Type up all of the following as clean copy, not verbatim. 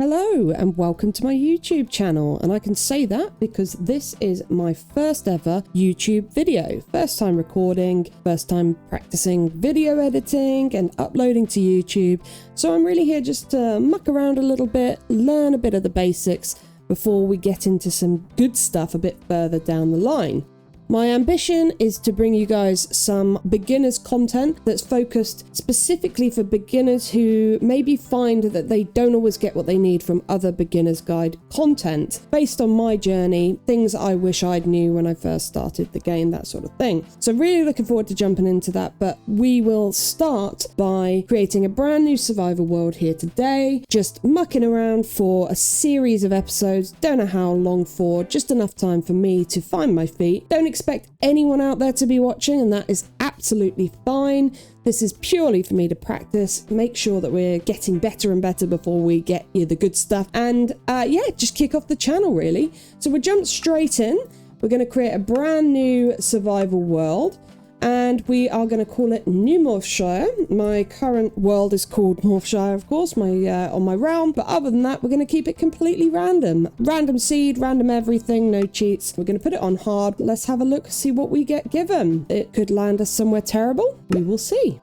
Hello and welcome to my YouTube channel, and I can say that because this is my first ever YouTube video. First time recording, first time practicing video editing and uploading to YouTube. So I'm really here just to muck around a little bit, learn a bit of the basics before we get into some good stuff a bit further down the line. My ambition is to bring you guys some beginners content that's focused specifically for beginners who maybe find that they don't always get what they need from other beginners guide content based on my journey, things I wish I'd knew when I first started the game, that sort of thing. So really looking forward to jumping into that, but we will start by creating a brand new survival world here today, just mucking around for a series of episodes, don't know how long for, just enough time for me to find my feet. Don't expect anyone out there to be watching, and that is absolutely fine. This is purely for me to practice, make sure that we're getting better and better before we get you the good stuff, and yeah, just kick off the channel really. So we'll jump straight in. We're going to create a brand new survival world, and we are going to call it New Morphshire. My current world is called Morphshire, of course, on my realm, but other than that, we're going to keep it completely random. Random seed, random everything, no cheats. We're going to put it on hard. Let's have a look, see what we get given. It could land us somewhere terrible. We will see.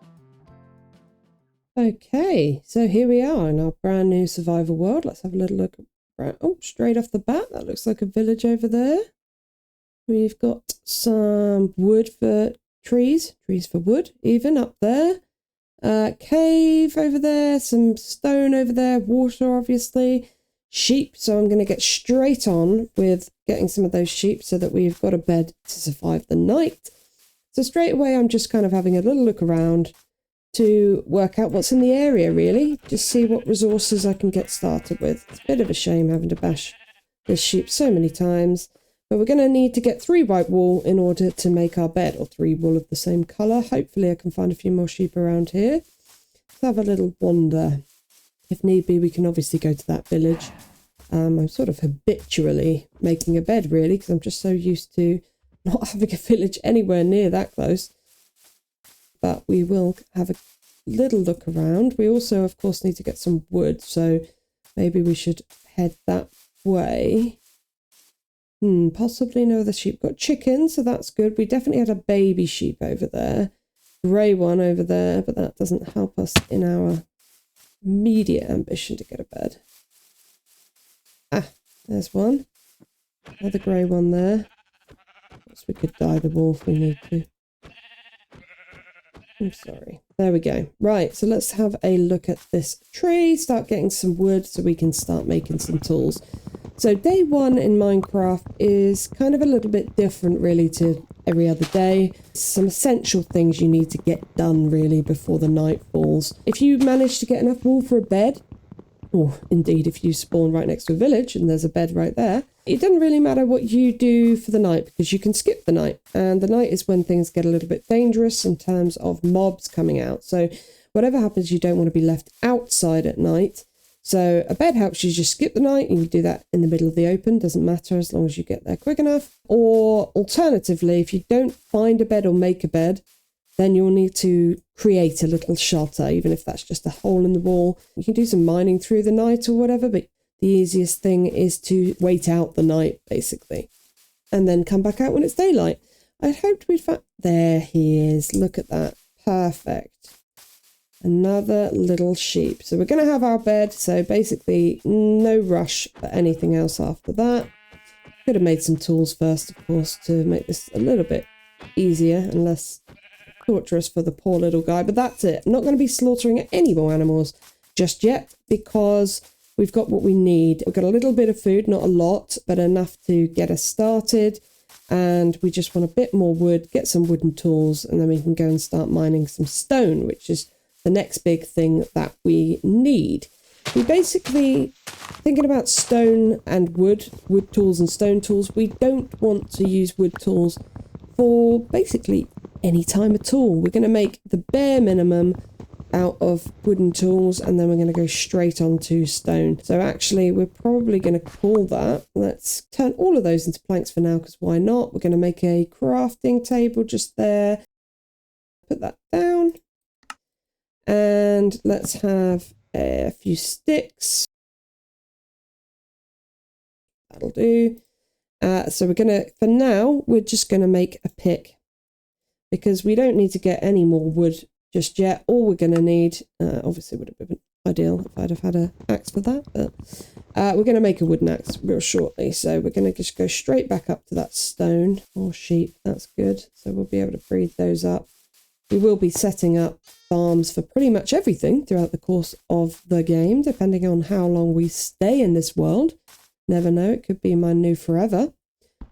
Okay, so here we are in our brand new survival world. Let's have a little look. Oh, straight off the bat, that looks like a village over there. We've got some wood for trees for wood, even up there. Cave over there, some stone over there, water obviously, sheep. So I'm going to get straight on with getting some of those sheep so that we've got a bed to survive the night. So straight away I'm just kind of having a little look around to work out what's in the area really, just see what resources I can get started with. It's a bit of a shame having to bash this sheep so many times. But we're going to need to get 3 white wool in order to make our bed, or 3 wool of the same colour. Hopefully I can find a few more sheep around here. Let's have a little wander. If need be, we can obviously go to that village. I'm sort of habitually making a bed, really, because I'm just so used to not having a village anywhere near that close. But we will have a little look around. We also, of course, need to get some wood, so maybe we should head that way. Possibly no other sheep. Got chickens, so that's good. We definitely had a baby sheep over there. Grey one over there, but that doesn't help us in our immediate ambition to get a bed. Ah, there's one. Another grey one there. Perhaps we could dye the wool if we need to. I'm sorry. There we go. Right, so let's have a look at this tree. Start getting some wood so we can start making some tools. So day one in Minecraft is kind of a little bit different really to every other day. Some essential things you need to get done really before the night falls. If you manage to get enough wool for a bed, or indeed if you spawn right next to a village and there's a bed right there, it doesn't really matter what you do for the night because you can skip the night. And the night is when things get a little bit dangerous in terms of mobs coming out. So whatever happens, you don't want to be left outside at night. So a bed helps you just skip the night, and you do that in the middle of the open, doesn't matter as long as you get there quick enough. Or alternatively, if you don't find a bed or make a bed, then you'll need to create a little shelter, even if that's just a hole in the wall. You can do some mining through the night or whatever, but the easiest thing is to wait out the night, basically, and then come back out when it's daylight. I hoped we'd find... There he is. Look at that. Perfect. Another little sheep. So we're going to have our bed. So basically no rush for anything else after that. Could have made some tools first, of course, to make this a little bit easier and less torturous for the poor little guy. But that's it. I'm not going to be slaughtering any more animals just yet because we've got what we need. We've got a little bit of food, not a lot, but enough to get us started. And we just want a bit more wood, get some wooden tools, and then we can go and start mining some stone, which is the next big thing that we need. We basically, thinking about stone and wood tools and stone tools, we don't want to use wood tools for basically any time at all. We're going to make the bare minimum out of wooden tools, and then we're going to go straight onto stone. So actually we're probably going to call that, let's turn all of those into planks for now, because why not? We're going to make a crafting table just there, put that down. And let's have a few sticks. That'll do. So we're going to, for now, we're just going to make a pick because we don't need to get any more wood just yet. All we're going to need, obviously it would have been ideal if I'd have had an axe for that, but we're going to make a wooden axe real shortly. So we're going to just go straight back up to that stone or sheep. That's good. So we'll be able to breed those up. We will be setting up farms for pretty much everything throughout the course of the game, depending on how long we stay in this world. Never know, it could be my new forever.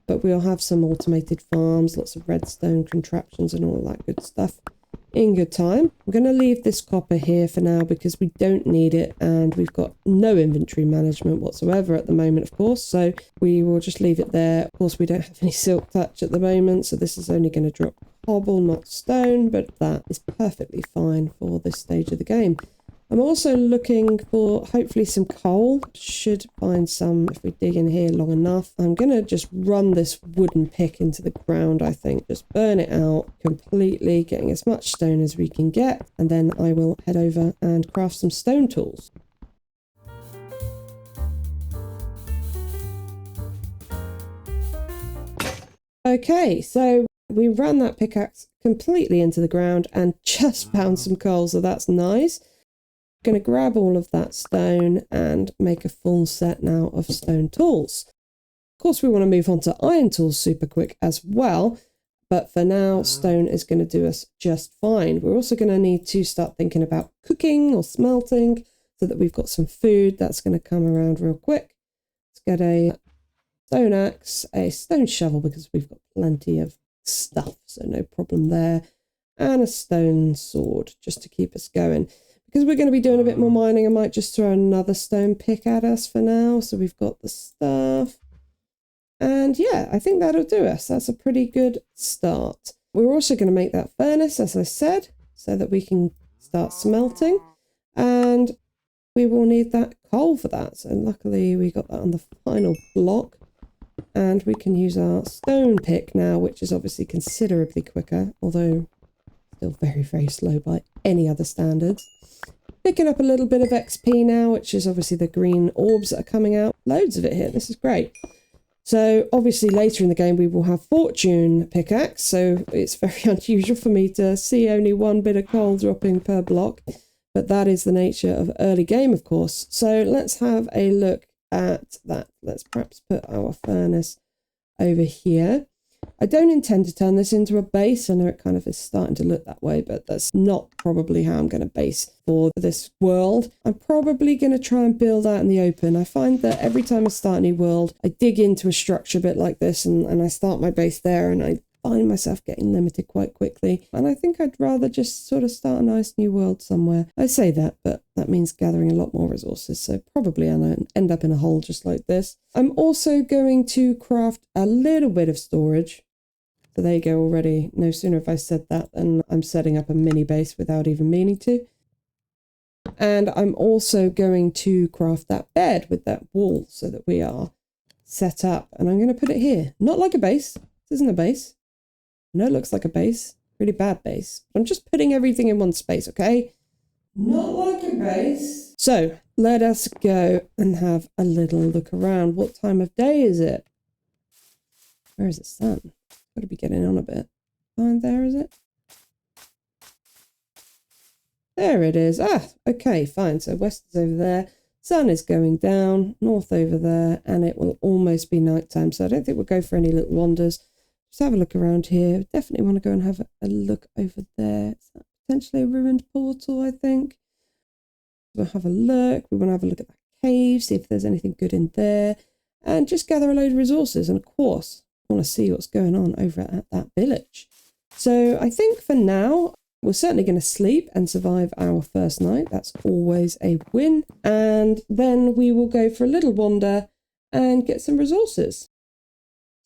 But we'll have some automated farms, lots of redstone contraptions and all that good stuff in good time. I'm going to leave this copper here for now because we don't need it and we've got no inventory management whatsoever at the moment, of course. So we will just leave it there. Of course, we don't have any silk touch at the moment, so this is only going to drop cobble, not stone, but that is perfectly fine for this stage of the game. I'm also looking for hopefully some coal. Should find some if we dig in here long enough. I'm going to just run this wooden pick into the ground, I think. Just burn it out completely, getting as much stone as we can get. And then I will head over and craft some stone tools. Okay, so we ran that pickaxe completely into the ground and just found some coal, so that's nice. Going to grab all of that stone and make a full set now of stone tools. Of course, we want to move on to iron tools super quick as well, but for now, stone is going to do us just fine. We're also going to need to start thinking about cooking or smelting so that we've got some food. That's going to come around real quick. Let's get a stone axe, a stone shovel because we've got plenty of stuff, so no problem there, and a stone sword just to keep us going. Because we're going to be doing a bit more mining, I might just throw another stone pick at us for now. So we've got the stuff. And yeah, I think that'll do us. That's a pretty good start. We're also going to make that furnace, as I said, so that we can start smelting. And we will need that coal for that. So luckily we got that on the final block. And we can use our stone pick now, which is obviously considerably quicker, although still very, very slow by any other standards. Picking up a little bit of XP now, which is obviously the green orbs that are coming out. Loads of it here. This is great. So obviously later in the game we will have fortune pickaxe. So it's very unusual for me to see only one bit of coal dropping per block. But that is the nature of early game, of course. So let's have a look at that. Let's perhaps put our furnace over here. I don't intend to turn this into a base. I know it kind of is starting to look that way, but that's not probably how I'm going to base for this world. I'm probably going to try and build out in the open. I find that every time I start a new world, I dig into a structure a bit like this and I start my base there and I find myself getting limited quite quickly. And I think I'd rather just sort of start a nice new world somewhere. I say that, but that means gathering a lot more resources. So probably I'll end up in a hole just like this. I'm also going to craft a little bit of storage. So there you go already. No sooner have I said that than I'm setting up a mini base without even meaning to. And I'm also going to craft that bed with that wall so that we are set up. And I'm going to put it here. Not like a base. This isn't a base. I know it looks like a base. Really bad base. I'm just putting everything in one space, okay? Not like a base. So let us go and have a little look around. What time of day is it? Where is the sun? Got to be getting on a bit. Fine, there is it? There it is. Ah, okay, fine. So west is over there. Sun is going down. North over there. And it will almost be nighttime. So I don't think we'll go for any little wanders. Just have a look around here. Definitely want to go and have a look over there. Is that potentially a ruined portal, I think? We'll have a look. We want to have a look at that cave. See if there's anything good in there. And just gather a load of resources. And of course, I want to see what's going on over at that village. So I think for now, we're certainly going to sleep and survive our first night. That's always a win. And then we will go for a little wander and get some resources.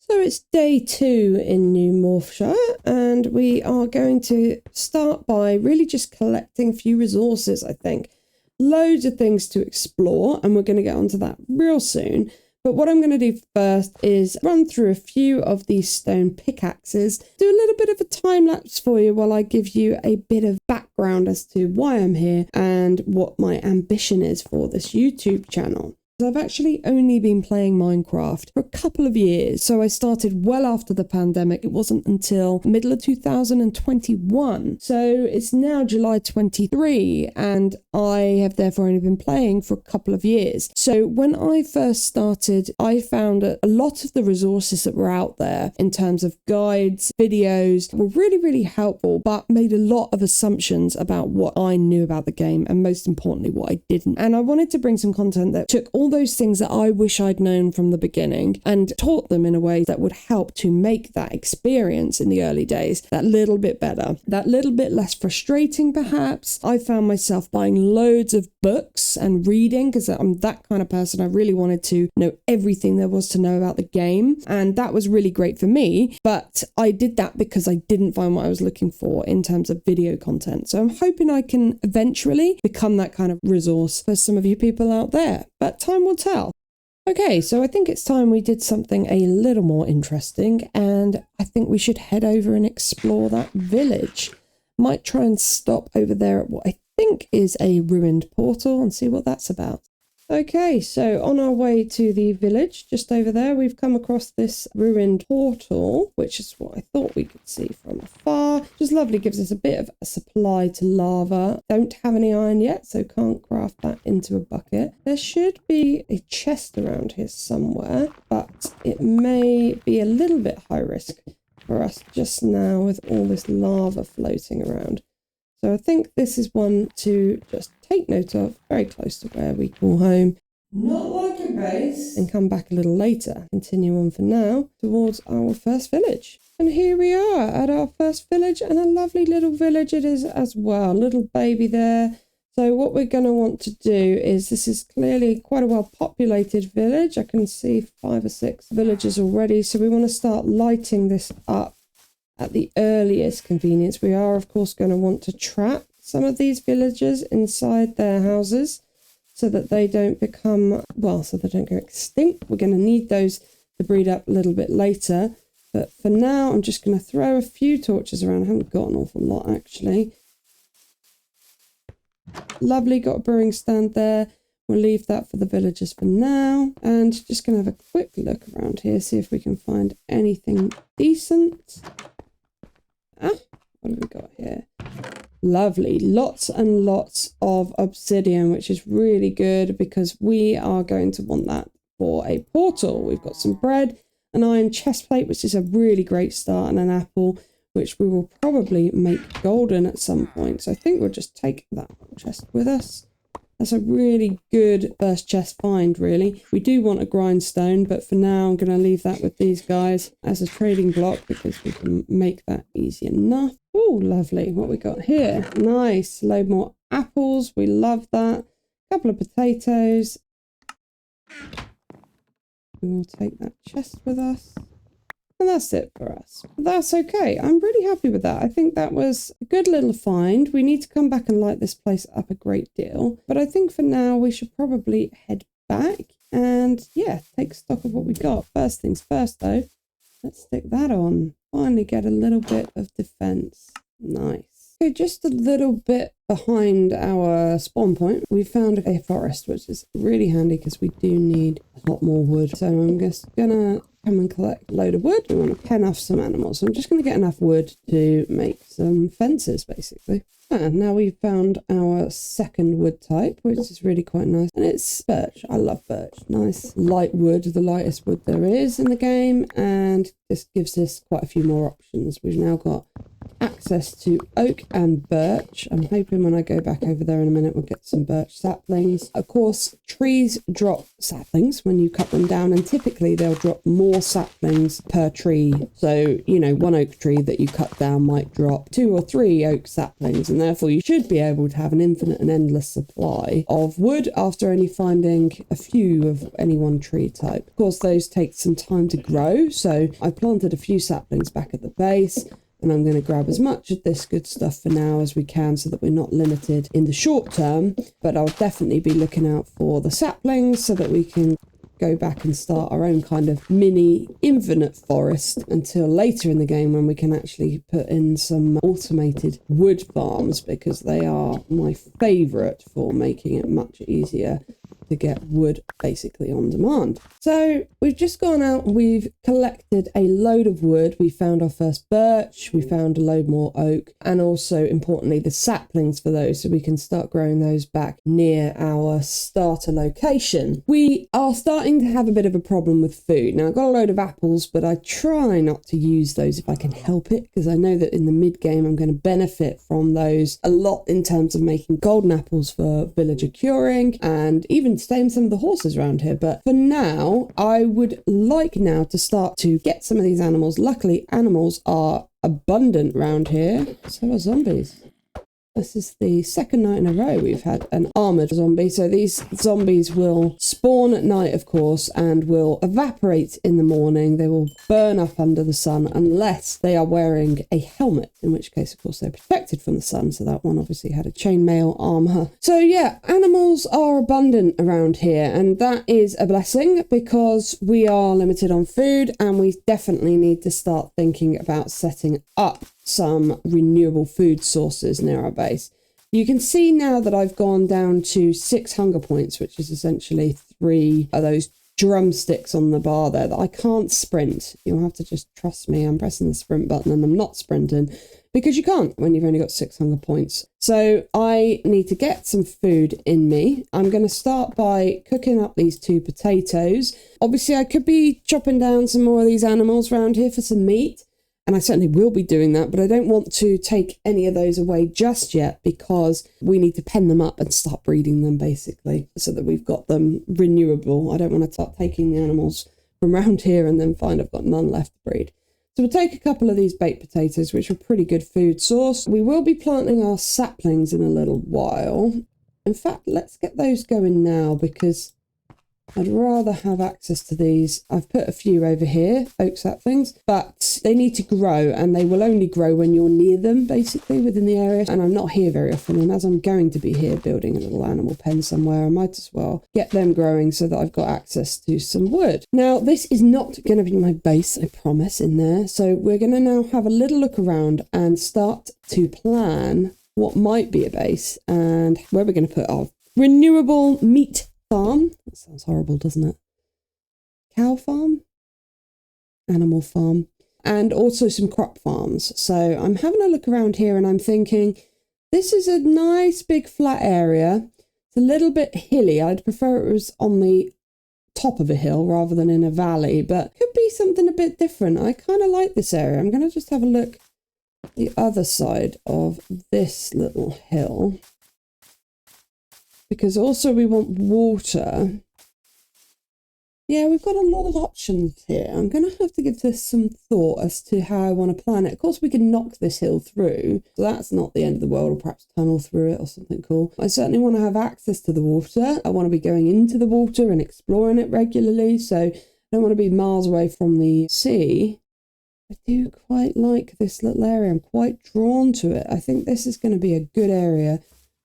So it's day 2 in New Morphshire, and we are going to start by really just collecting a few resources, I think. Loads of things to explore, and we're going to get onto that real soon. But what I'm going to do first is run through a few of these stone pickaxes, do a little bit of a time lapse for you while I give you a bit of background as to why I'm here and what my ambition is for this YouTube channel. I've actually only been playing Minecraft for a couple of years. So I started well after the pandemic. It wasn't until middle of 2021. So it's now July 23 and I have therefore only been playing for a couple of years. So when I first started, I found a lot of the resources that were out there in terms of guides, videos were really, really helpful, but made a lot of assumptions about what I knew about the game and most importantly, what I didn't. And I wanted to bring some content that took all those things that I wish I'd known from the beginning and taught them in a way that would help to make that experience in the early days that little bit better, that little bit less frustrating perhaps. I found myself buying loads of books and reading because I'm that kind of person. I really wanted to know everything there was to know about the game, and that was really great for me, but I did that because I didn't find what I was looking for in terms of video content. So I'm hoping I can eventually become that kind of resource for some of you people out there, but time will tell. Okay, so I think it's time we did something a little more interesting, and I think we should head over and explore that village. Might try and stop over there at what I think is a ruined portal and see what that's about. Okay, so on our way to the village, just over there, we've come across this ruined portal, which is what I thought we could see from afar. Just lovely, gives us a bit of a supply to lava. Don't have any iron yet, so can't craft that into a bucket. There should be a chest around here somewhere, but it may be a little bit high risk for us just now with all this lava floating around. So I think this is one to just take note of, very close to where we call home. Not like a base. And come back a little later. Continue on for now towards our first village. And here we are at our first village, and a lovely little village it is as well. Little baby there. So what we're going to want to do is, this is clearly quite a well populated village. I can see 5 or 6 villages already. So we want to start lighting this up at the earliest convenience. We are, of course, going to want to trap some of these villagers inside their houses so that they don't become, well, so they don't go extinct. We're going to need those to breed up a little bit later. But for now, I'm just going to throw a few torches around. I haven't got an awful lot, actually. Lovely, got a brewing stand there. We'll leave that for the villagers for now. And just going to have a quick look around here, see if we can find anything decent. What have we got here? Lovely. Lots and lots of obsidian, which is really good because we are going to want that for a portal. We've got some bread, an iron chest plate, which is a really great start, and an apple, which we will probably make golden at some point. So I think we'll just take that chest with us. That's a really good first chest find, really. We do want a grindstone, but for now I'm going to leave that with these guys as a trading block because we can make that easy enough. Oh, lovely. What we got here? Nice. Load more apples. We love that. A couple of potatoes. We will take that chest with us. And that's it for us. That's okay. I'm really happy with that. I think that was a good little find. We need to come back and light this place up a great deal. But I think for now we should probably head back and, yeah, take stock of what we got. First things first, though. Let's stick that on. Finally get a little bit of defense. Nice. Okay, just a little bit behind our spawn point, we found a forest, which is really handy because we do need a lot more wood. So I'm just gonna come and collect a load of wood. We want to pen off some animals. So I'm just gonna get enough wood to make some fences, basically. And now we've found our second wood type, which is really quite nice. And it's birch. I love birch. Nice light wood, the lightest wood there is in the game. And this gives us quite a few more options. We've now got access to oak and birch. I'm hoping when I go back over there in a minute we'll get some birch saplings. Of course, trees drop saplings when you cut them down, and typically they'll drop more saplings per tree. So, you know, one oak tree that you cut down might drop 2 or 3 oak saplings, and therefore you should be able to have an infinite and endless supply of wood after only finding a few of any one tree type. Of course, those take some time to grow, so I planted a few saplings back at the base. And I'm going to grab as much of this good stuff for now as we can so that we're not limited in the short term. But I'll definitely be looking out for the saplings so that we can go back and start our own kind of mini infinite forest until later in the game when we can actually put in some automated wood farms, because they are my favourite for making it much easier to get wood basically on demand. So we've just gone out and we've collected a load of wood. We found our first birch, we found a load more oak, and also importantly the saplings for those, so we can start growing those back near our starter location. We are starting to have a bit of a problem with food. Now I've got a load of apples, but I try not to use those if I can help it, because I know that in the mid game I'm going to benefit from those a lot in terms of making golden apples for villager curing and even staying some of the horses around here. But for now, I would like now to start to get some of these animals. Luckily, animals are abundant around here. So are zombies. This is the second night in a row we've had an armoured zombie. So these zombies will spawn at night, of course, and will evaporate in the morning. They will burn up under the sun unless they are wearing a helmet, in which case, of course, they're protected from the sun. So that one obviously had a chainmail armour. So yeah, animals are abundant around here, and that is a blessing because we are limited on food, and we definitely need to start thinking about setting up some renewable food sources near our base. You can see now that I've gone down to 6 hunger points, which is essentially 3 of those drumsticks on the bar there that I can't sprint. You'll have to just trust me. I'm pressing the sprint button and I'm not sprinting because you can't when you've only got 6 hunger points. So I need to get some food in me. I'm going to start by cooking up these 2 potatoes. Obviously, I could be chopping down some more of these animals around here for some meat. And I certainly will be doing that, but I don't want to take any of those away just yet because we need to pen them up and start breeding them basically so that we've got them renewable. I don't want to start taking the animals from around here and then find I've got none left to breed. So we'll take a couple of these baked potatoes, which are a pretty good food source. We will be planting our saplings in a little while. In fact, let's get those going now because I'd rather have access to these. I've put a few over here, oak saplings, but they need to grow and they will only grow when you're near them, basically, within the area. And I'm not here very often. And as I'm going to be here building a little animal pen somewhere, I might as well get them growing so that I've got access to some wood. Now, this is not going to be my base, I promise, in there. So we're going to now have a little look around and start to plan what might be a base and where we're going to put our renewable meat farm. That sounds horrible, doesn't it? Cow farm? Animal farm. And also some crop farms. So I'm having a look around here and I'm thinking, this is a nice big flat area. It's a little bit hilly. I'd prefer it was on the top of a hill rather than in a valley, but could be something a bit different. I kind of like this area. I'm going to just have a look at the other side of this little hill. Because also we want water. Yeah, we've got a lot of options here. I'm going to have to give this some thought as to how I want to plan it. Of course, we can knock this hill through, so that's not the end of the world, or perhaps tunnel through it or something cool. I certainly want to have access to the water. I want to be going into the water and exploring it regularly, so I don't want to be miles away from the sea. I do quite like this little area. I'm quite drawn to it. I think this is going to be a good area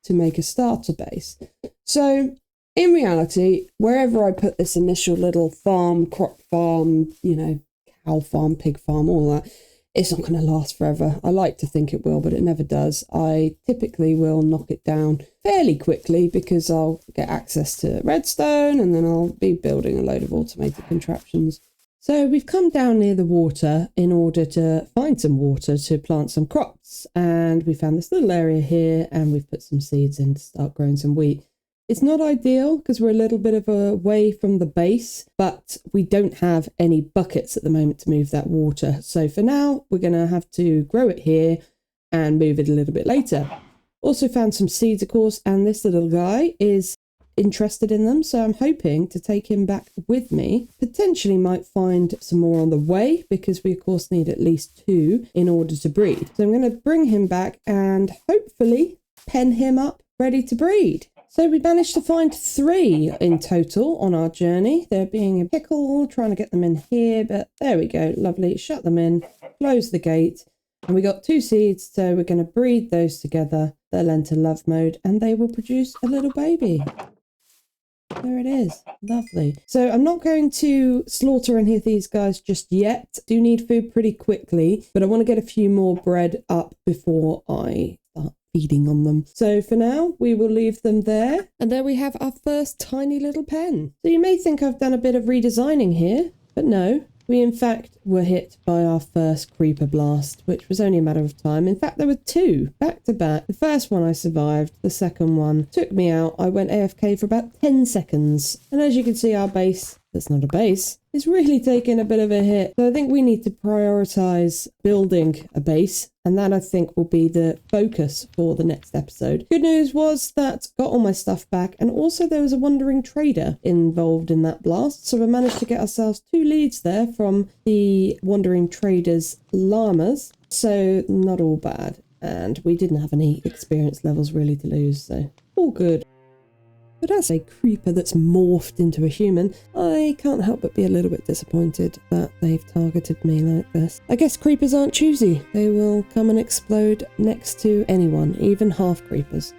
to make a starter base. So in reality, wherever I put this initial little farm, crop farm, you know, cow farm, pig farm, all that, it's not going to last forever. I like to think it will, but it never does. I typically will knock it down fairly quickly because I'll get access to redstone and then I'll be building a load of automated contraptions. So we've come down near the water in order to find some water to plant some crops. And we found this little area here and we've put some seeds in to start growing some wheat. It's not ideal because we're a little bit of a way from the base, but we don't have any buckets at the moment to move that water. So for now, we're going to have to grow it here and move it a little bit later. Also found some seeds, of course, and this little guy is interested in them, so I'm hoping to take him back with me. Potentially might find some more on the way because we of course need at least 2 in order to breed. So I'm going to bring him back and hopefully pen him up ready to breed. So we managed to find 3 in total on our journey. They're being a pickle, trying to get them in here, but there we go, lovely. Shut them in, close the gate, and we got 2 seeds, so we're going to breed those together. They'll enter love mode and they will produce a little baby. There it is. Lovely. So I'm not going to slaughter any of these guys just yet. Do need food pretty quickly, but I want to get a few more bred up before I start feeding on them. So for now, we will leave them there. And there we have our first tiny little pen. So you may think I've done a bit of redesigning here, but no. We in fact were hit by our first creeper blast, which was only a matter of time. In fact, there were two back to back. The first one I survived, the second one took me out. I went AFK for about 10 seconds. And as you can see, our base, that's not a base, is really taking a bit of a hit. So I think we need to prioritize building a base. And that I think will be the focus for the next episode. Good news was that got all my stuff back. And also there was a wandering trader involved in that blast. So we managed to get ourselves 2 leads there from the wandering trader's llamas. So not all bad. And we didn't have any experience levels really to lose. So all good. But as a creeper that's morphed into a human, I can't help but be a little bit disappointed that they've targeted me like this. I guess creepers aren't choosy. They will come and explode next to anyone, even half creepers.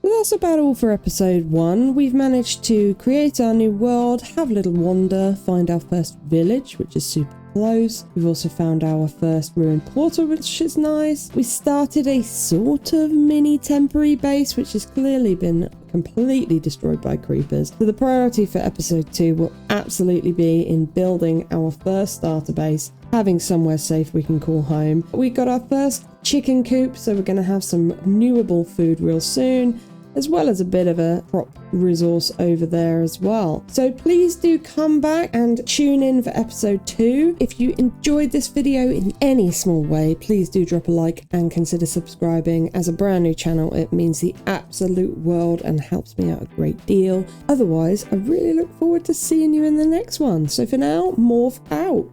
Well, that's about all for episode 1. We've managed to create our new world, have a little wander, find our first village, which is super close. We've also found our first ruined portal, which is nice. We started a sort of mini temporary base, which has clearly been completely destroyed by creepers. So the priority for episode 2 will absolutely be in building our first starter base, having somewhere safe we can call home. We got our first chicken coop, so we're going to have some renewable food real soon, as well as a bit of a crop resource over there as well. So please do come back and tune in for episode 2. If you enjoyed this video in any small way, please do drop a like and consider subscribing. As a brand new channel, it means the absolute world and helps me out a great deal. Otherwise, I really look forward to seeing you in the next one. So for now, Morph out.